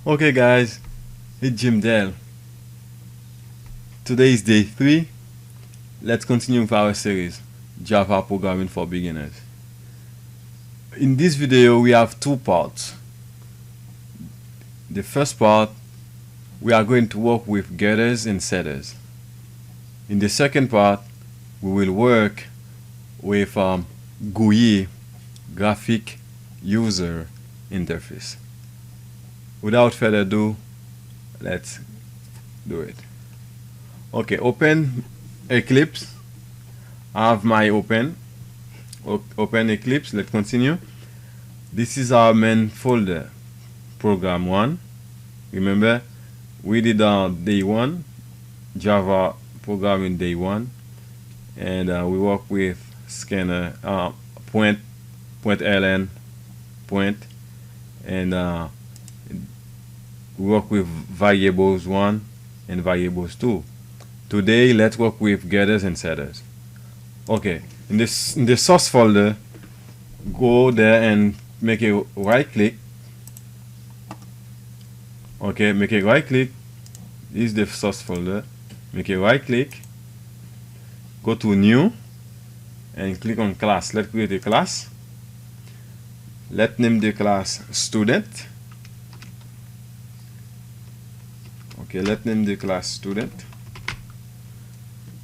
Okay guys, it's Jimdel. Today is day 3. Let's continue with our series, Java Programming for Beginners. In this video we have two parts. The first part, we are going to work with getters and setters. In the second part, we will work with GUI, Graphic User Interface. Without further ado, let's do it. Okay, open Eclipse. I have my open Eclipse. Let's continue. This is our main folder, program 1. Remember, we did day 1, Java programming day 1, and we work with scanner point and we work with variables 1 and variables 2. Today, let's work with getters and setters. Okay, in the source folder, go there and make a right click. Okay, make a right click. This is the source folder. Make a right click. Go to new and click on class. Let's create a class. Let's name the class student. Okay, let's name the class student.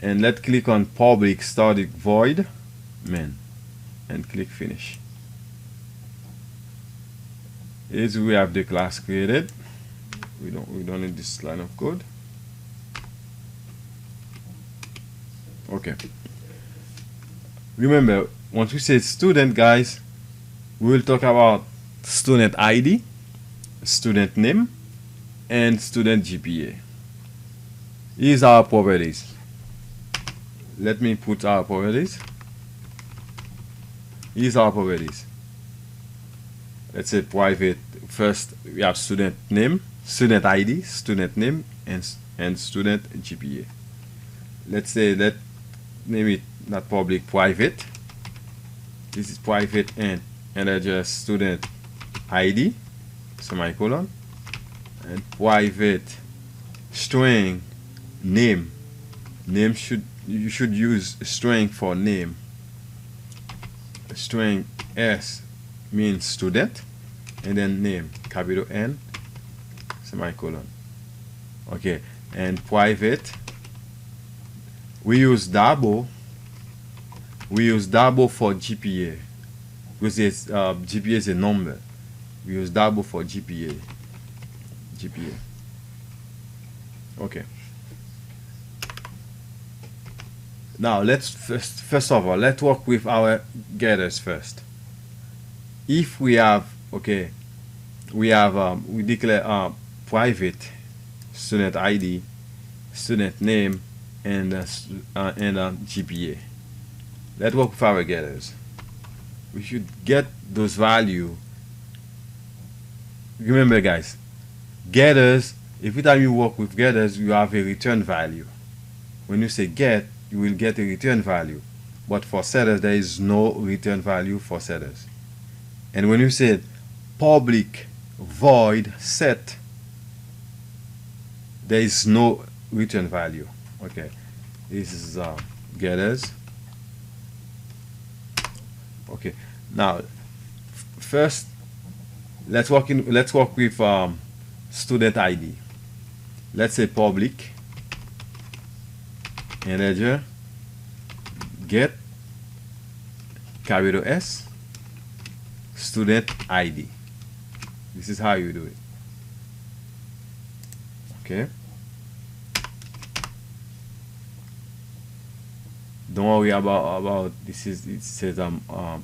And let's click on public static void main and click finish. Here we have the class created. We don't need this line of code. Okay. Remember, once we say student, guys, we will talk about student ID, student name, and student GPA. Here's our properties. Let me put our properties. Here's our properties. Let's say private. First, we have student name, student ID, student name, and student GPA. Let's say let name it not public, private. This is private and address student ID, semicolon, and private string name. You should use string for name. String S means student, and then name, capital N, semicolon. Okay, and private, we use double. We use double for GPA because it's, GPA is a number. We use double for GPA. Okay. Now let's first of all, let's work with our getters first. If we have, okay, we declare private student ID, student name, and GPA. Let's work with our getters. We should get those values. Remember, guys, getters, every time you work with getters, you have a return value. When you say get, you will get a return value. But for setters, there is no return value for setters. And when you say public void set, there is no return value. Okay, this is getters. Okay, now first let's work with student ID. Let's say public integer get capital S student ID. This is how you do it. Okay, don't worry about this. It says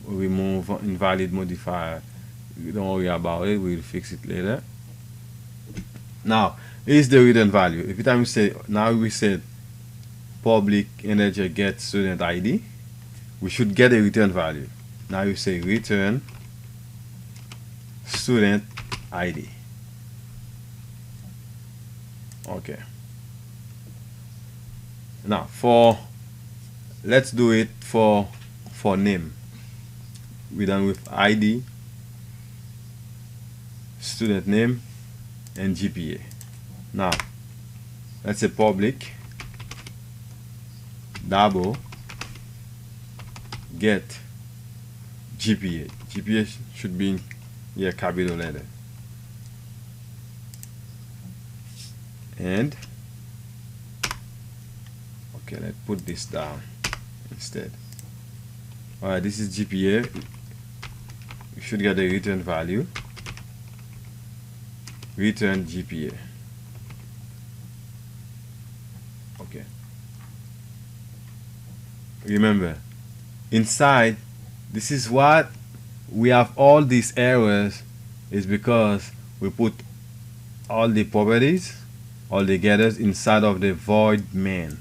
remove invalid modifier. Don't worry about it, we'll fix it later. Now here's the return value. Every time we say, now we said public integer get student ID, we should get a return value. Now you say return student ID. Okay, now let's do it for name. We're done with ID, student name, and GPA. Now let's say public double get GPA. GPA should be in here capital letter. And okay, let's put this down instead. Alright, this is GPA. You should get a return value. Return GPA. Okay. Remember, inside, this is what we have all these errors is because we put all the properties, all the getters inside of the void main.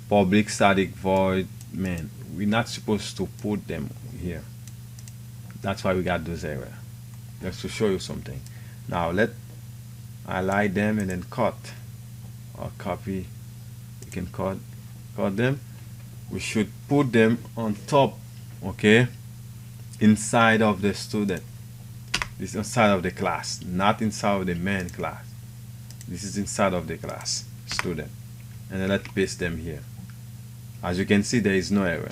Public static void main. We're not supposed to put them here. That's why we got those errors. Just to show you something. Now let highlight them and then cut or copy. You can cut them. We should put them on top, okay, inside of the student. This is inside of the class, not inside of the main class. This is inside of the class student. And then let's paste them here. As you can see, there is no error.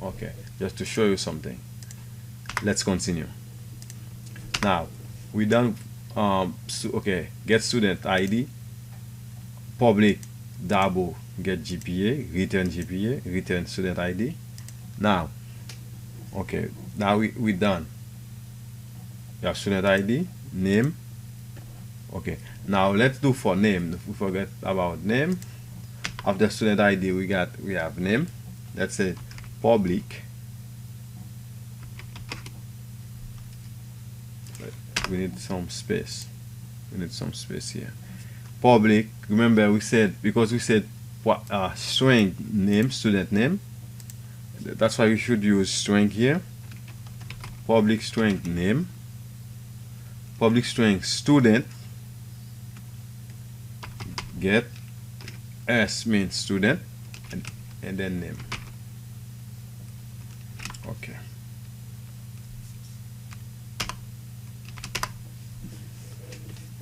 Okay, just to show you something. Let's continue. Now we done okay, get student ID, public double get GPA, return GPA, return student ID. Now okay, now we done. You have student ID, name. Okay, now let's do for name. We forget about name. After student ID we have name. Let's say public. We need some space. We need some space here. Public, remember we said, because we said string name, student name. That's why we should use string here. Public string name. Public string student. Get S means student and then name. Okay.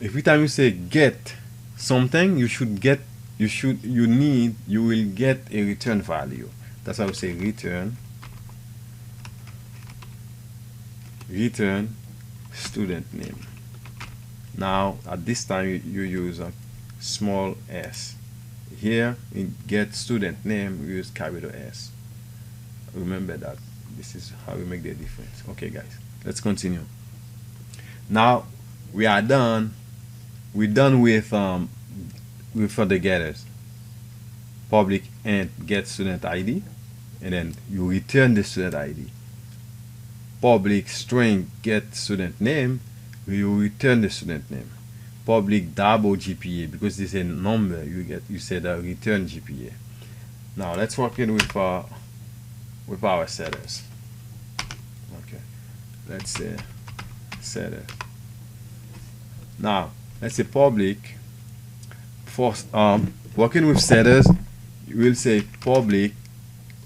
Every time you say get something, you will get a return value. That's how we say return student name. Now at this time you use a small s. Here in get student name we use capital S. Remember that. This is how we make the difference. Okay guys, let's continue. Now we are done. We're done with for the getters. Public and get student ID, and then you return the student ID. Public string get student name, you return the student name. Public double GPA, because this is a number, you said return GPA. Now let's work in with our setters. Okay, let's say setter. Now let's say public. For working with setters, you will say public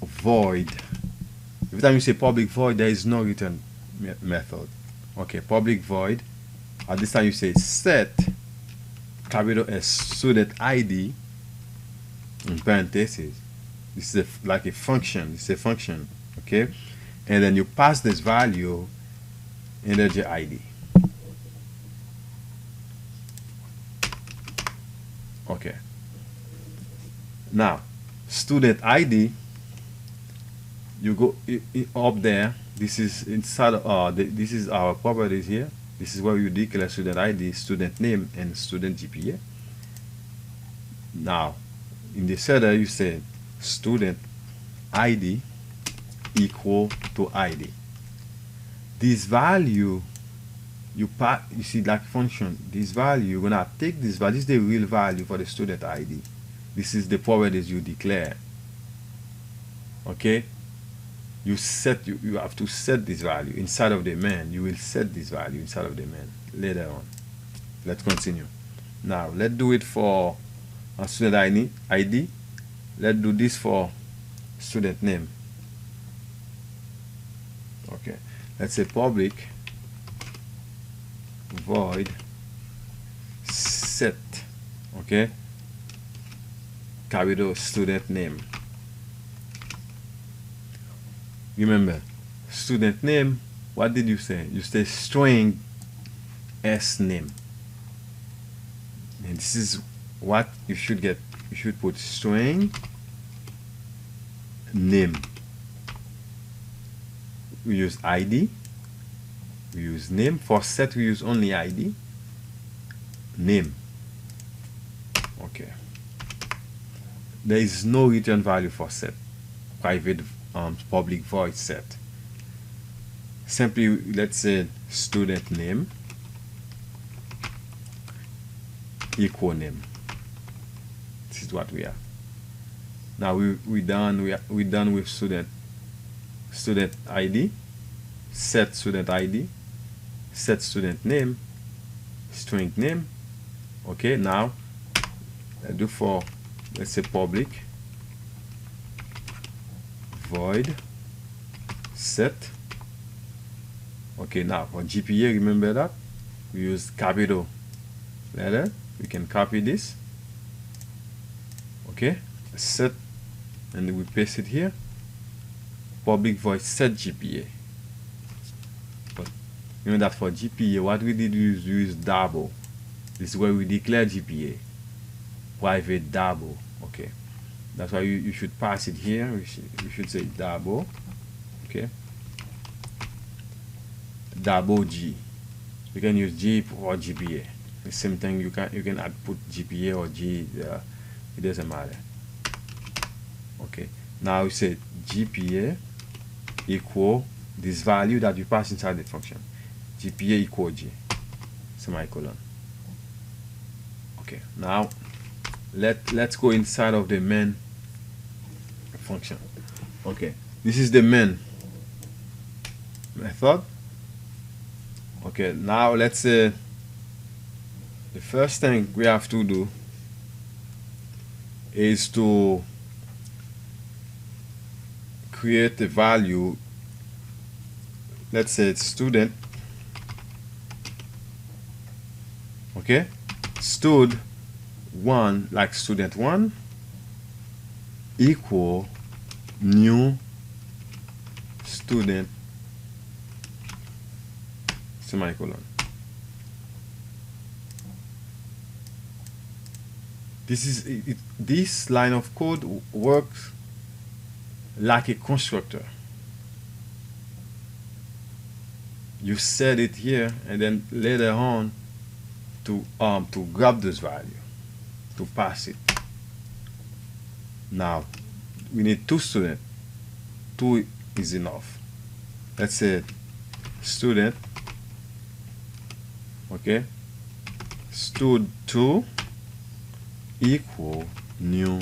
void. Every time you say public void, there is no return method. Okay, public void. At this time you say set capital S student ID in parentheses. This is like a function. This is a function. Okay, and then you pass this value integer ID. Okay. Now, student ID, you go up there. This is inside. This is our properties here. This is where you declare student ID, student name, and student GPA. Now, in the setter, you say student ID equal to ID. This value. You see like function, this value, you're gonna take this value. This is the real value for the student ID. This is the properties you declare. Okay, you have to set this value inside of the main. You will set this value inside of the main later on. Let's continue. Now let's do it for student ID. Let's do this for student name. Okay, let's say public void set, okay, capital student name. Remember, student name, what did you say? You say string s name. And this is what you should get. You should put string name. We use ID. We use name. For set, we use only ID. Name. Okay. There is no return value for set. Private, public void set. Simply, let's say student name equal name. This is what we have. Now we done with student ID, set student ID, set student name, string name. Okay, now let's do for, let's say, public void set. Okay, now for GPA, remember that we use capital letter. We can copy this. Okay, set, and we paste it here. Public void set GPA. But you know that for GPA, what we did is use double. This is where we declare GPA. Private double. Okay, that's why you should pass it here. We should say double. Okay, double G. You can use G for GPA. The same thing, you can add, put GPA or G. It doesn't matter. Okay, now we say GPA equal this value that you pass inside the function. GPA equal G, semicolon. Okay, now let's go inside of the main function. Okay, this is the main method. Okay, now let's say the first thing we have to do is to create a value. Let's say it's student. Okay, stud1, like student1 equal new student, semicolon. This is it. This line of code works like a constructor. You set it here, and then later on to grab this value, to pass it. Now we need two students. Two is enough. Let's say student. Okay, stud2 equal new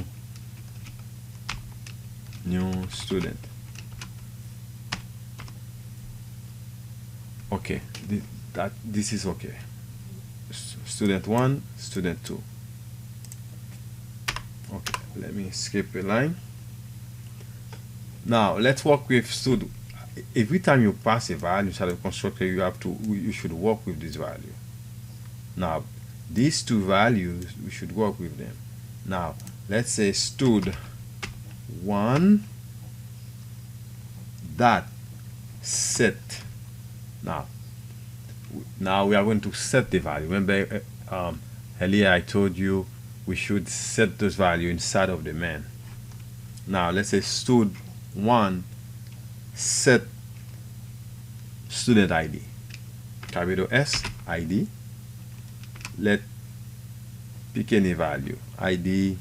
student. Okay, this is okay. Student1, student2. Okay, let me skip a line. Now let's work with stud. Every time you pass a value inside a constructor, you should work with this value. Now these two values, we should work with them. Now let's say stud1 dot set. Now we are going to set the value. Remember, earlier I told you we should set this value inside of the main. Now let's say stud1 set student ID, capital S ID. Let pick any value. ID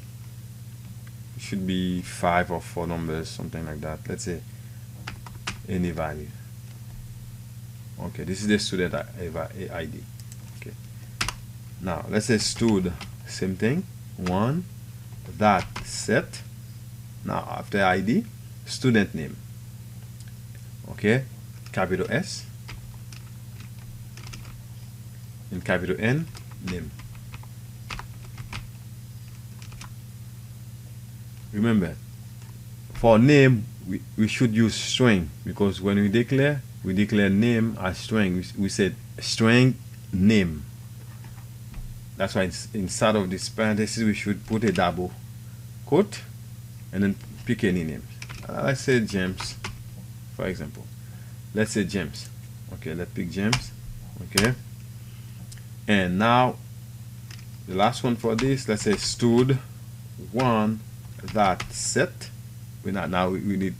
should be 5 or 4 numbers, something like that. Let's say any value. Okay, this is the student ID. Okay, now let's say stud, same thing, 1 that set. Now after ID, student name. Okay, capital S and capital N, name. Remember, for name we should use string, because when we declare name as string. We said string name. That's why inside of this parenthesis we should put a double quote and then pick any name. Let's say James, for example. Let's say James. Okay, let's pick James. Okay, and now the last one for this, let's say stud1 that set. We need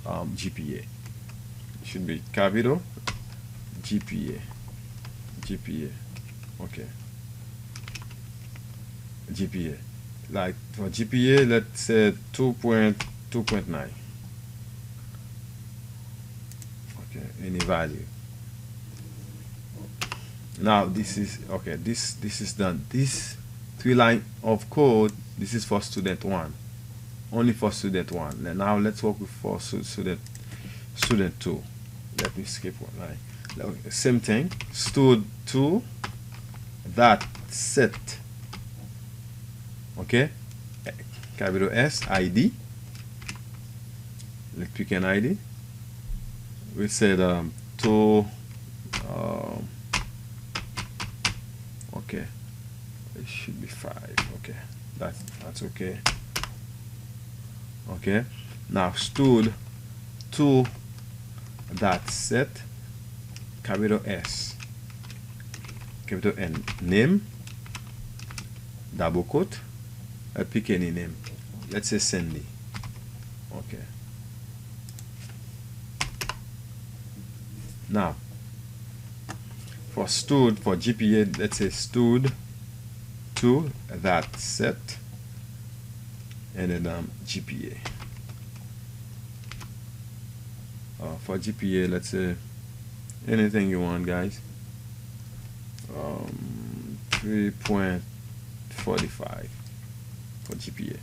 GPA. It should be capital GPA. Okay, GPA. Like for GPA, let's say 2.9. Okay, any value. Now this is okay. This is done. This 3 line of code. This is for student 1. Only for student 1. And now let's work with for student 2. Let me skip one line. Same thing. Stud2 that set. Okay. Capital S ID. Let's pick an ID. We said to okay, it should be 5. Okay, that's okay. Okay, now stud2 that set capital S capital N name double quote. I pick any name. Let's say Sandy. Okay. Now for GPA, let's say stud2 that set and then GPA. For GPA, let's say anything you want, guys. 3.45 for GPA.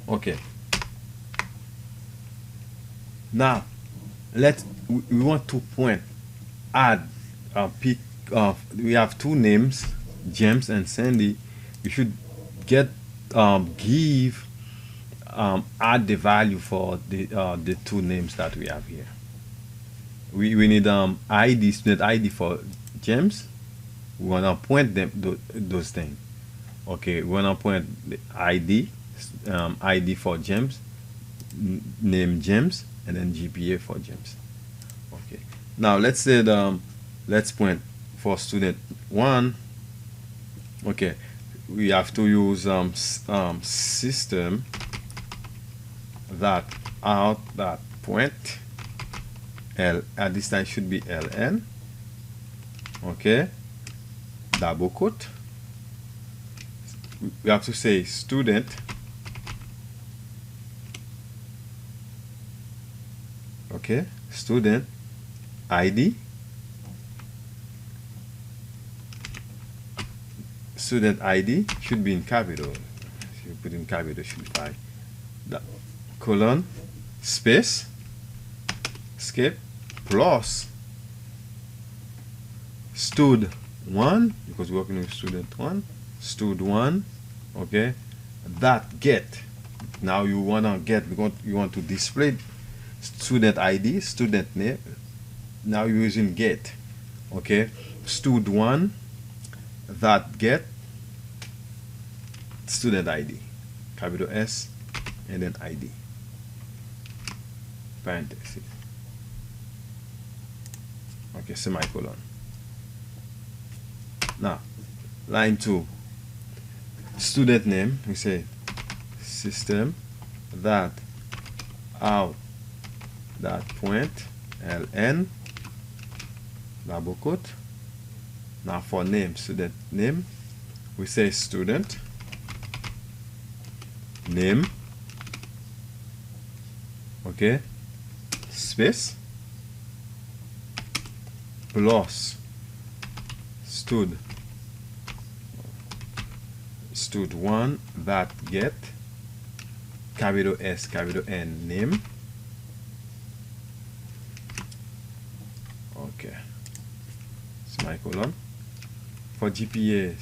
Okay. Now we want to add pick we have 2 names, James and Sandy. We should give add the value for the 2 names that we have here. We need ID, student ID for James. We want to point those things. Okay, we want to point the ID, ID for James, name James, and then GPA for James. Okay, now let's say let's point for student 1. Okay, we have to use system that out that point L, at this time should be ln. Okay, double quote. We have to say student okay, student ID, student ID should be in capital. If you put in capital, should be fine. Colon space escape plus stud1, because we're working with student 1, stud1. Okay, that get. Now you wanna get, you want to display student ID, student name. Now you're using get. Okay, stud1 that get student ID, capital S, and then ID, parenthesis. Okay, semicolon. Now line 2, student name, we say system that out that point ln double quote. Now for name, student name, we say student name, okay, space plus stud1 that get capital S capital N name. Okay, semicolon. For GPA,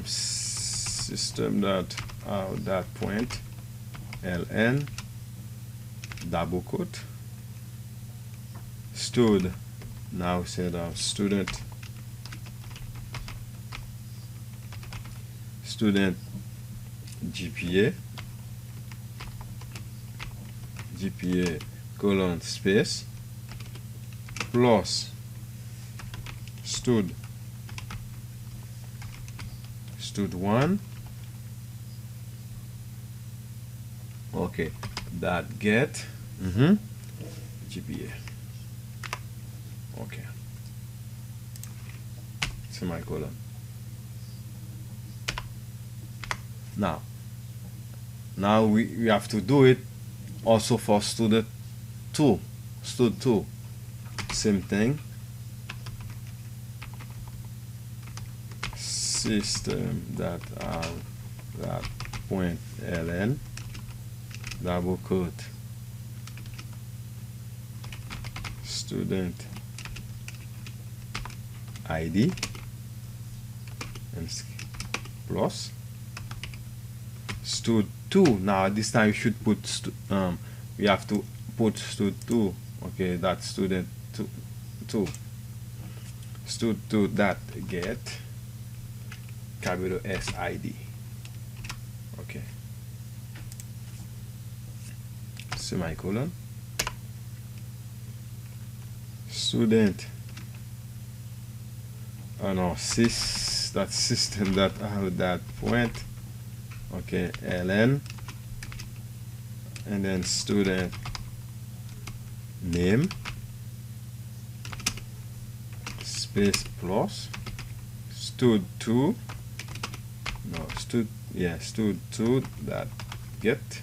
system that point ln double quote stud. Now said student student GPA colon space plus stud1, okay, that get GPA, okay, semicolon. Now we have to do it also for stud2, same thing, system.out.println double quote student ID and plus stud2. Now this time you should put we have to put stud2, okay, that's student 2 stud2 that get capital S ID, okay, semicolon, student that's system that out that point, okay, ln, and then student name space plus stud2 that get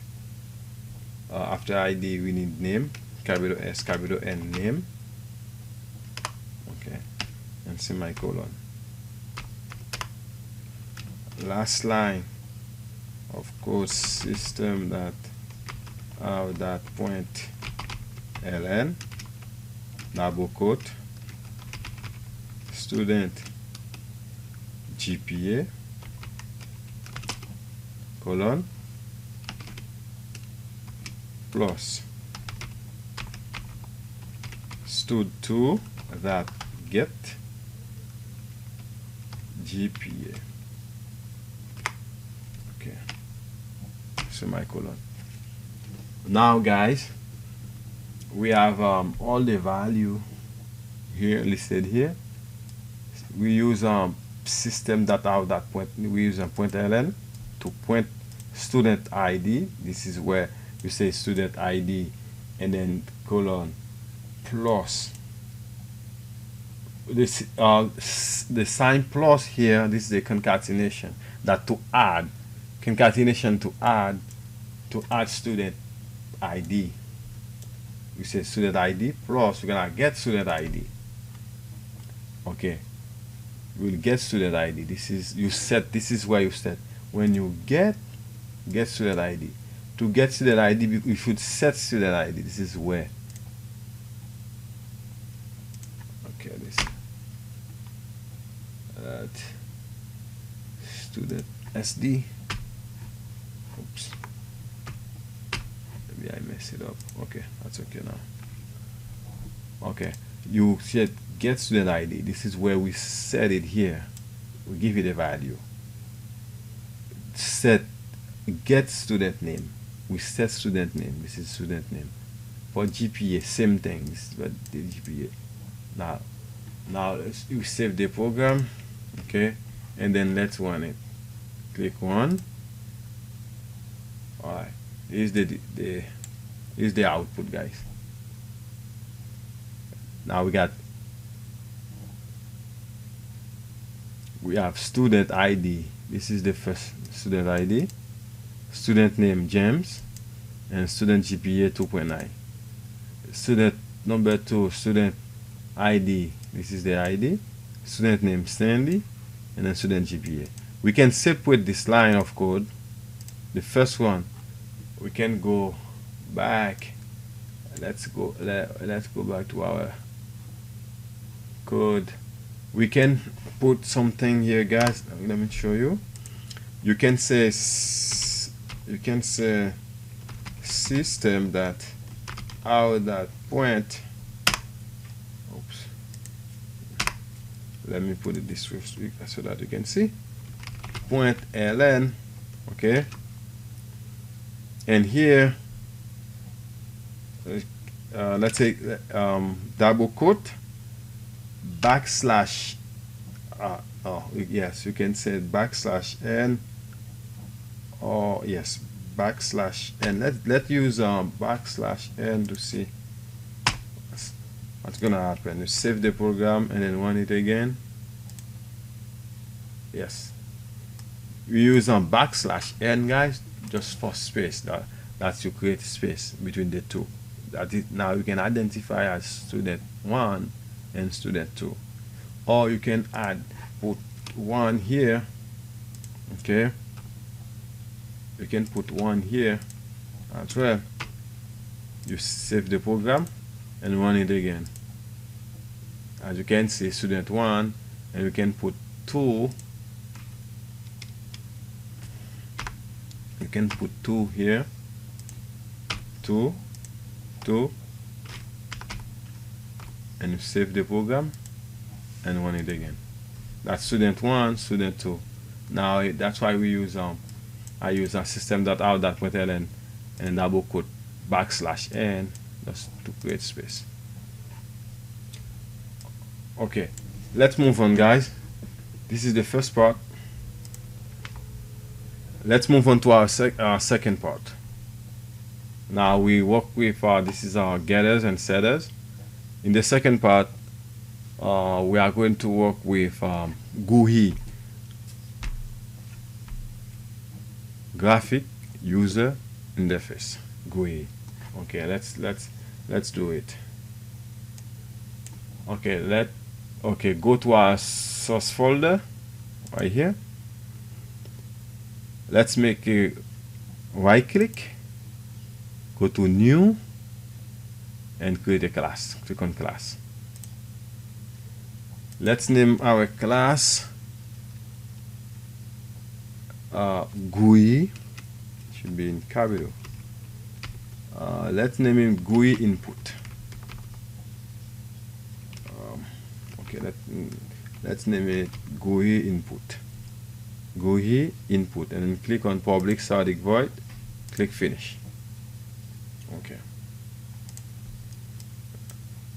after ID we need name, capital S capital N name, okay, and semicolon. Last line, of course, system that out that point ln double quote student GPA colon plus stud2 that get GPA, okay, semicolon. Now guys, we have all the value here listed here. We use system.out.point, we use println to print student ID. This is where you say student ID and then colon plus this the sign plus here. This is the concatenation, that to add to add student ID. We say student ID plus we're gonna get student ID, okay, we'll get student ID. This is where you set when you get student ID. To get student ID you should set student ID. This is where, okay, this student SD, oops, maybe I messed it up, okay, that's okay now. Okay, you said get student ID. This is where we set it here, we give it a value. Set get student name, we set student name. This is student name. For GPA same thing, this is what the GPA. Now you save the program, okay, and then let's run it. Click run. Alright, here's the output, guys. Now we have student ID. This is the first student ID, student name James, and student GPA 2.9. Student number 2, student ID, this is the ID, student name Stanley, and then student GPA. We can separate this line of code. The first one, we can go back. Let's go back to our code. We can put something here, guys. Let me show you. You can say system that out that point. Oops. Let me put it this way so that you can see. point ln, okay, and here let's say double quote backslash oh yes, you can say backslash n, or yes, backslash n. Let's use backslash n to see what's gonna happen. You save the program and then run it again. Yes, we use backslash n, guys, just for space. That's to create space between the two. That is, now you can identify as student 1 and student 2, or you can put 1 here, okay, you can put 1 here as well. You save the program and run it again. As you can see, student 1, and you can put 2. You can put 2 here, 2, and you save the program and run it again. That's student 1, student 2. Now that's why we use I use a system.out.println and double quote backslash n just to create space. Okay, let's move on, guys. This is the first part. Let's move on to our second part. Now we work with this is our getters and setters. In the second part, we are going to work with GUI, graphic user interface, GUI. Okay, let's do it. Okay, go to our source folder right here. Let's make a right click, go to new, and create a class. Click on class. Let's name our class GUI. Should be in capital. Let's name him GUI input. Okay, let's name it GUI input. GUI input, and then click on public static void. Click finish. Okay.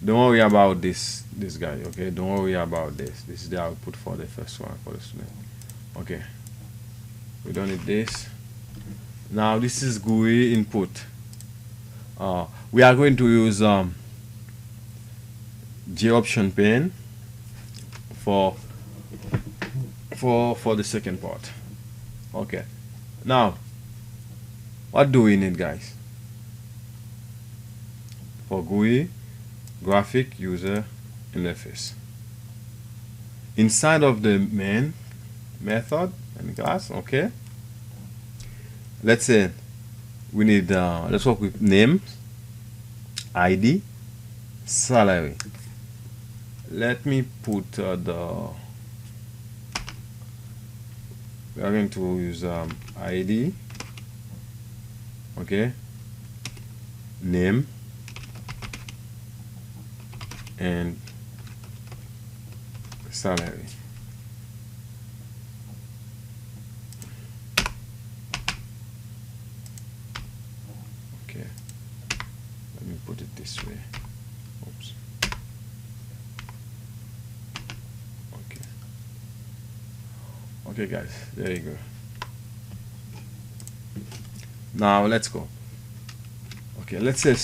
Don't worry about this guy. Okay, don't worry about this. This is the output for the first one for the student. Okay, we don't need this. Now this is GUI input. We are going to use J option pane for the second part. Okay, now what do we need, guys? For GUI, graphic user interface. Inside of the main method and class, okay, let's say we need let's work with name, ID, salary. Let me put we are going to use ID, okay, name, and salary. Okay, let me put it this way. Oops. Okay. Okay, guys, there you go. Now let's go. Okay, let's say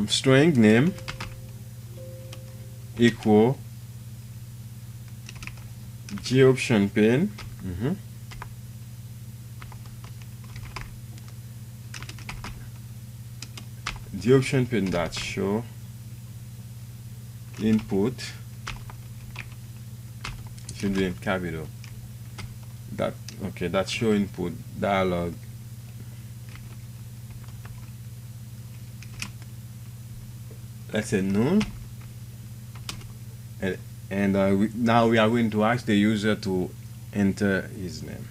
string name equal J option pane. J option pane dot show input. It should be in capital. That okay. That show input dialog. Let's say none. And now we are going to ask the user to enter his name.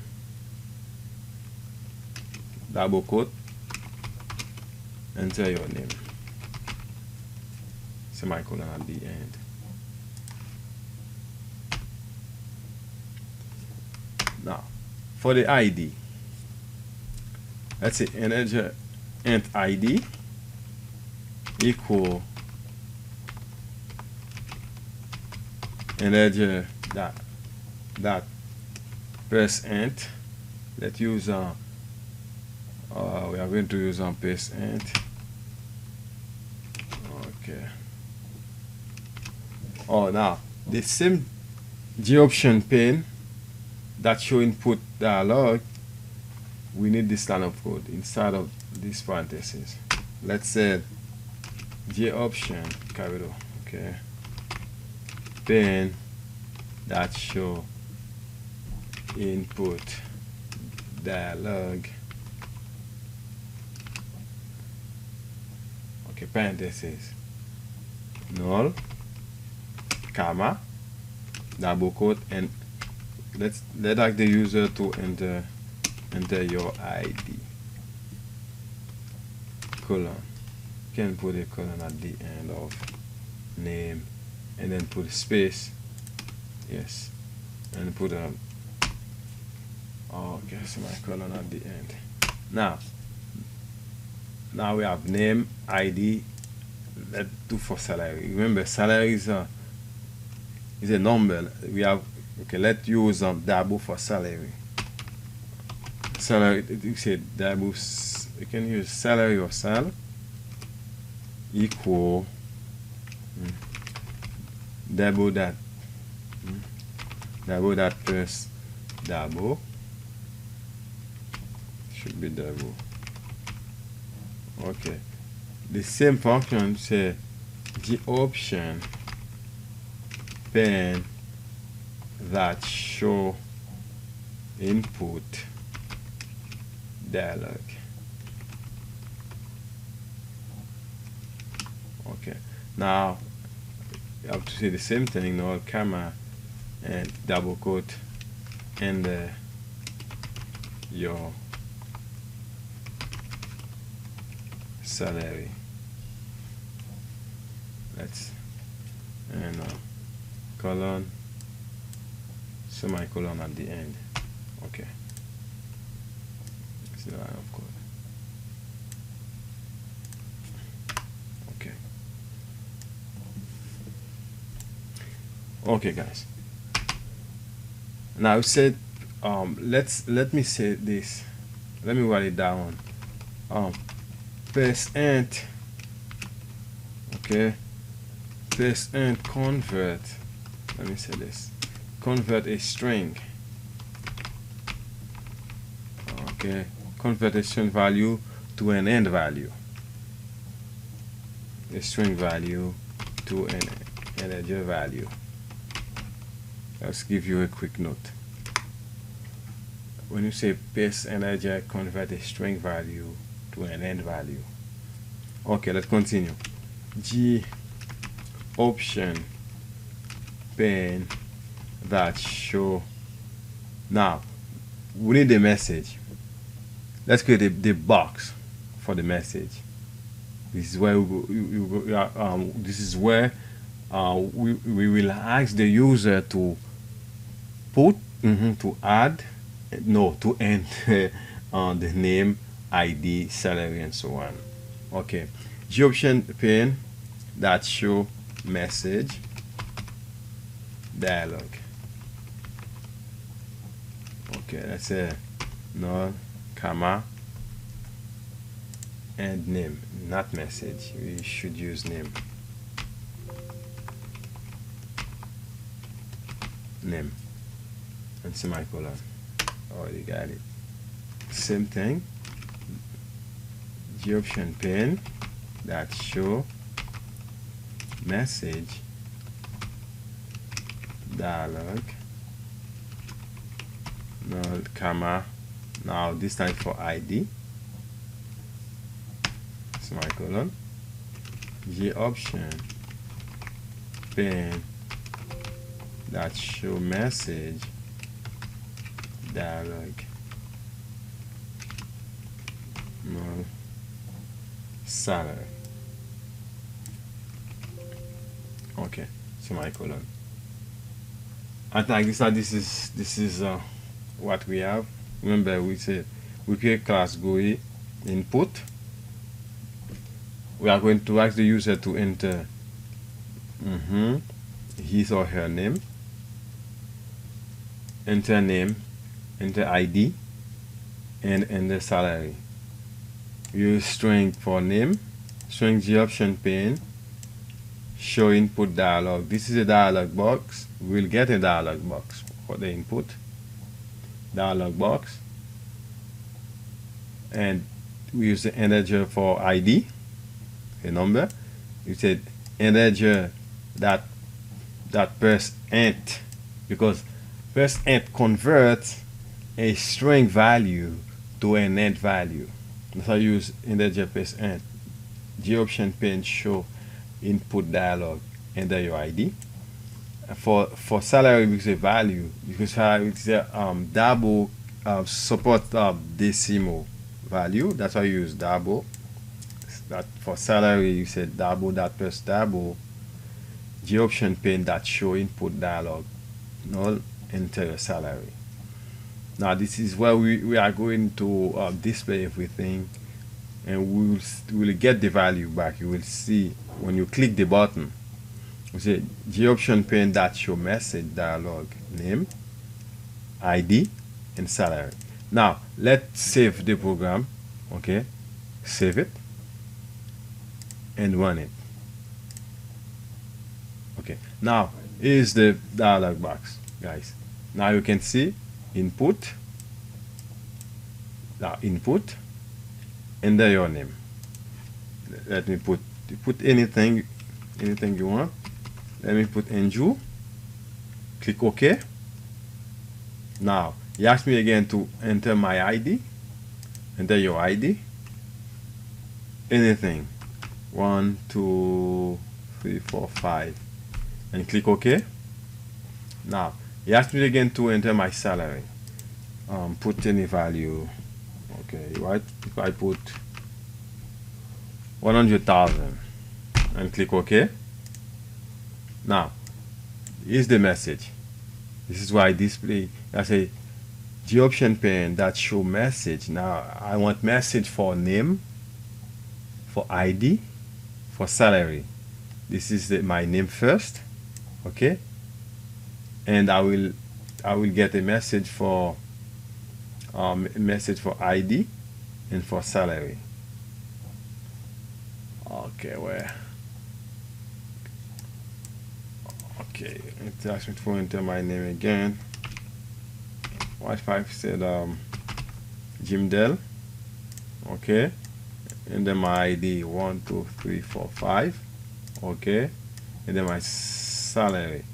Double quote. Enter your name. Semicolon at the end. Now, for the ID, let's say integer int ID equal integer that press int. Let's use we are going to use press int. Okay. Oh, now the same G option pane that show input dialog, we need this line of code inside of this parenthesis. Let's say G option capital, okay, pane that show input dialog, okay, parenthesis, null, comma, double quote, and let's ask the user to enter your ID, colon. You can put a colon at the end of name and then put space, yes, and put a okay, semicolon at the end. Now we have name, ID. Let's do for salary. Remember, salary is a number. We have, okay, let's use double for salary. Salary, you say double, you can use salary or sal equal double that first double should be double. Okay, the same function say G option pane that show input dialog. Okay, now you have to say the same thing, null, comma, and double quote, and your salary. Let's and colon, semicolon at the end. Okay, it's the line of code. Okay. Okay, guys. Now said, let me say this. Let me write it down. Press int. Okay. Press int convert. Let me say this. Convert a string. Okay. Convert a string value to an end value. A string value to an integer value. Let's give you a quick note. When you say press integer, convert a string value to an end value. Okay, let's continue. G option pane that show. Now we need the message. Let's create the box for the message. This is where this is where we will ask the user to put to add to enter the name, ID, salary, and so on. Okay, G option pane that show message dialog. Okay, let's say null, comma, and name, not message. We should use name. Name and semicolon. Already got it. Same thing. G option pane that show message dialog, null, comma, now this time for ID, semicolon, G option pane that show message dialog, null, salary. Okay, semicolon. I think this is what we have. Remember, we said we create class GUI input. We are going to ask the user to enter his or her name, enter name, enter ID, and enter salary. Use string for name, string G option pane, show input dialog. This is a dialog box. We'll get a dialog box for the input dialog box, and we use the integer for ID, a number. You said integer that press int, because press int converts a string value to an int value. That's how you use integer press int. G option pane show input dialog, enter your ID. For salary, we say value, because it's a double support decimal value. That's why you use double. That for salary, you say double that press double. G option pane that show input dialog, null, enter your salary. Now this is where we are going to display everything, and we will get the value back. You will see when you click the button. We say G option pane that show message dialog, name, ID, and salary. Now let's save the program. Okay, save it and run it. Okay, now here's the dialog box, guys. Now you can see input. Now input, enter your name. Let me put anything you want. Let me put Andrew. Click OK. Now he asked me again to enter my ID. Enter your ID. Anything. 1, 2, 3, 4, 5. And click OK. Now he asked me again to enter my salary. Put any value. Okay, right? If I put 100,000 and click OK. Now here's the message. This is why I display. I say G option pane that show message. Now I want message for name, for ID, for salary. This is my name first. Okay, and I will get a message for ID and for salary. Okay, where? Okay, it asks me to enter my name again. What if I said Jimdel? Okay, and then my ID 1, 2, 3, 4, 5. Okay, and then my salary.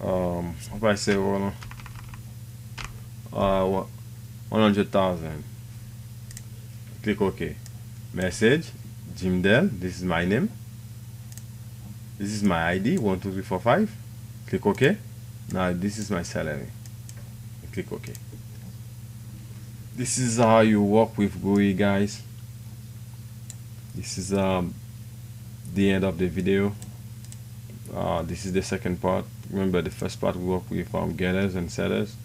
If I say 100,000, click OK. Message Jimdel. This is my name. This is my ID 1, 2, 3, 4, 5. Click OK. Now this is my salary. Click OK. This is how you work with GUI, guys. This is the end of the video. This is the second part. Remember, the first part we work with getters and setters.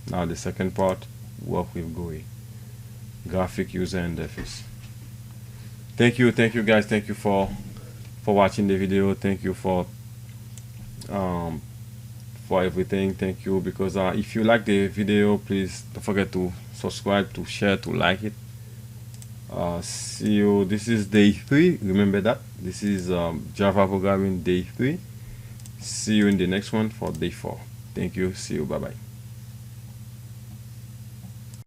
Now the second part we work with GUI, graphic user interface. Thank you guys. Thank you for watching the video. Thank you for everything. Thank you, because if you like the video, please don't forget to subscribe, to share, to like it. See you. This is day 3. Remember that this is Java programming day 3. See you in the next one for day 4. Thank you. See you. Bye bye.